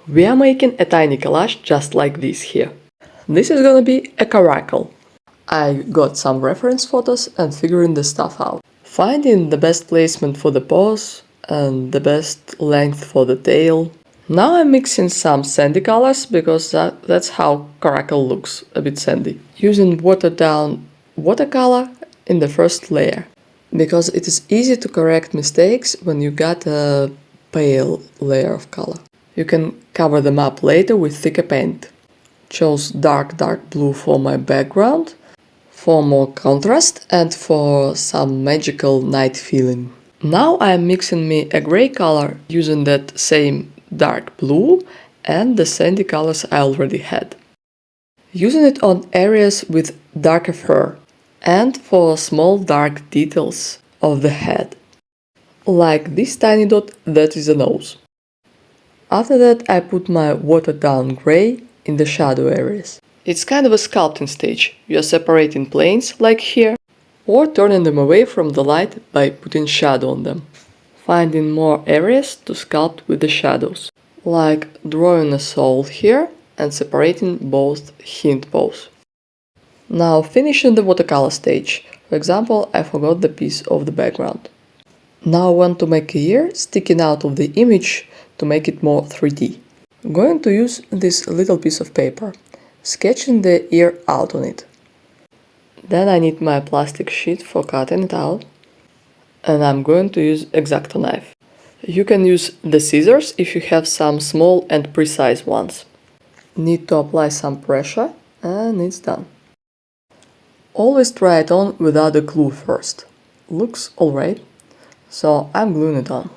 We are making a tiny collage just like this here. This is gonna be a caracal. I got some reference photos and figuring the stuff out. Finding the best placement for the paws and the best length for the tail. Now I'm mixing some sandy colors because that's how caracal looks, a bit sandy. Using watered down watercolor in the first layer. Because it is easy to correct mistakes when you got a pale layer of color. You can cover them up later with thicker paint. Chose dark blue for my background, for more contrast and for some magical night feeling. Now I am mixing me a gray color using that same dark blue and the sandy colors I already had. Using it on areas with darker fur and for small dark details of the head. Like this tiny dot that is a nose. After that I put my watered down gray in the shadow areas. It's kind of a sculpting stage. You are separating planes like here or turning them away from the light by putting shadow on them. Finding more areas to sculpt with the shadows. Like drawing a soul here and separating both hint paws. Now finishing the watercolor stage. For example, I forgot the piece of the background. Now I want to make a ear sticking out of the image to make it more 3D. I'm going to use this little piece of paper, sketching the ear out on it. Then I need my plastic sheet for cutting it out. And I'm going to use X-Acto knife. You can use the scissors if you have some small and precise ones. Need to apply some pressure and it's done. Always try it on without a glue first. Looks alright, so I'm gluing it on.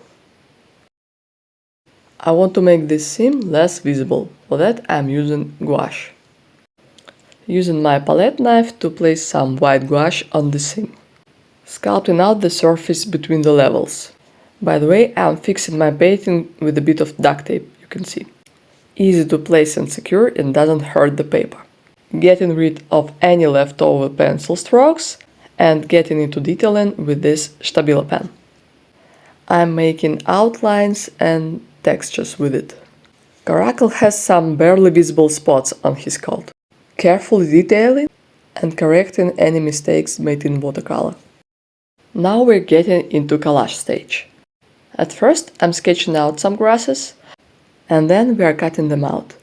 I want to make this seam less visible, for that I'm using gouache. Using my palette knife to place some white gouache on the seam. Sculpting out the surface between the levels. By the way, I'm fixing my painting with a bit of duct tape, you can see. Easy to place and secure and doesn't hurt the paper. Getting rid of any leftover pencil strokes and getting into detailing with this Stabilo pen. I'm making outlines and textures with it. Caracal has some barely visible spots on his coat. Carefully detailing and correcting any mistakes made in watercolor. Now we're getting into collage stage. At first I'm sketching out some grasses and then we are cutting them out.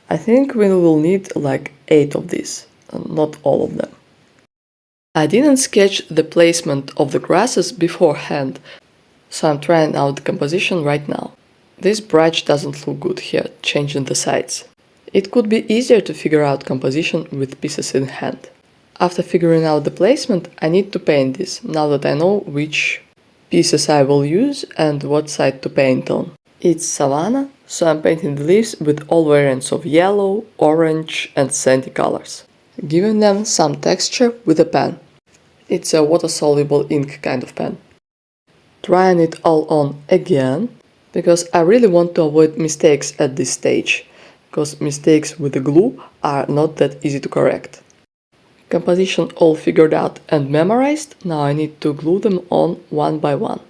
I think we will need like 8 of these, not all of them. I didn't sketch the placement of the grasses beforehand, so I'm trying out the composition right now. This branch doesn't look good here, changing the sides. It could be easier to figure out composition with pieces in hand. After figuring out the placement, I need to paint this, now that I know which pieces I will use and what side to paint on. It's savanna, so I'm painting the leaves with all variants of yellow, orange and sandy colors, giving them some texture with a pen. It's a water-soluble ink kind of pen. Trying it all on again, because I really want to avoid mistakes at this stage, because mistakes with the glue are not that easy to correct. Composition all figured out and memorized, now I need to glue them on one by one.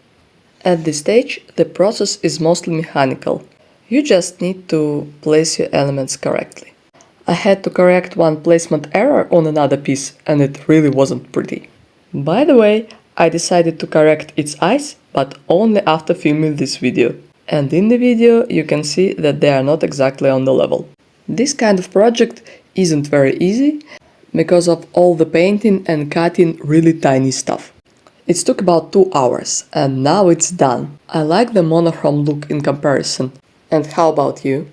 At this stage, the process is mostly mechanical. You just need to place your elements correctly. I had to correct one placement error on another piece and it really wasn't pretty. By the way, I decided to correct its eyes, but only after filming this video. And in the video you can see that they are not exactly on the level. This kind of project isn't very easy because of all the painting and cutting really tiny stuff. It took about 2 hours and now it's done. I like the monochrome look in comparison. And how about you?